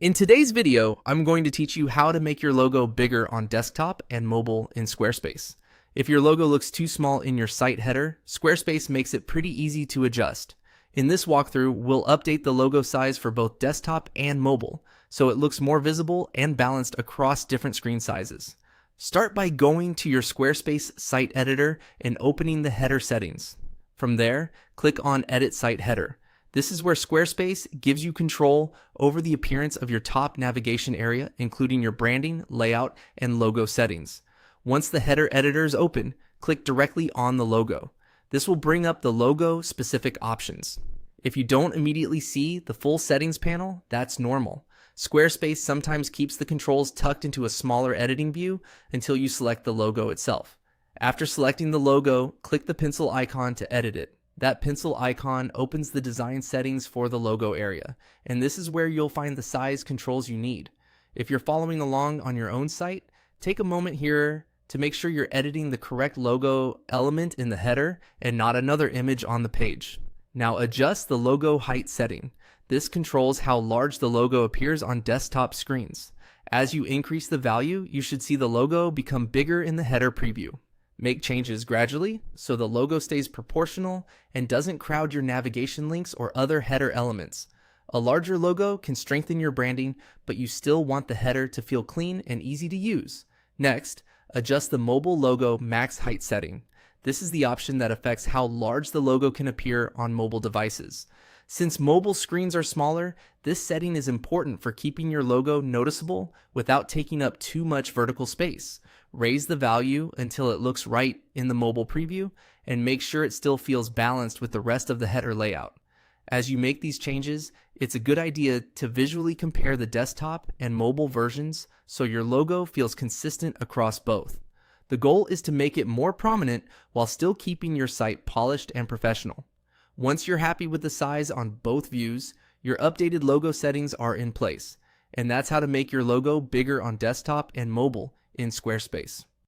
In today's video, I'm going to teach you how to make your logo bigger on desktop and mobile in Squarespace. If your logo looks too small in your site header, Squarespace makes it pretty easy to adjust. In this walkthrough, we'll update the logo size for both desktop and mobile, so it looks more visible and balanced across different screen sizes. Start by going to your Squarespace site editor and opening the header settings. From there, click on Edit Site Header. This is where Squarespace gives you control over the appearance of your top navigation area, including your branding, layout, and logo settings. Once the header editor is open, click directly on the logo. This will bring up the logo-specific options. If you don't immediately see the full settings panel, that's normal. Squarespace sometimes keeps the controls tucked into a smaller editing view until you select the logo itself. After selecting the logo, click the pencil icon to edit it. That pencil icon opens the design settings for the logo area, and this is where you'll find the size controls you need. If you're following along on your own site, take a moment here to make sure you're editing the correct logo element in the header and not another image on the page. Now adjust the logo height setting. This controls how large the logo appears on desktop screens. As you increase the value, you should see the logo become bigger in the header preview. Make changes gradually so the logo stays proportional and doesn't crowd your navigation links or other header elements. A larger logo can strengthen your branding, but you still want the header to feel clean and easy to use. Next, adjust the mobile logo max height setting. This is the option that affects how large the logo can appear on mobile devices. Since mobile screens are smaller, this setting is important for keeping your logo noticeable without taking up too much vertical space. Raise the value until it looks right in the mobile preview and make sure it still feels balanced with the rest of the header layout. As you make these changes, it's a good idea to visually compare the desktop and mobile versions so your logo feels consistent across both. The goal is to make it more prominent while still keeping your site polished and professional. Once you're happy with the size on both views, your updated logo settings are in place. And that's how to make your logo bigger on desktop and mobile in Squarespace.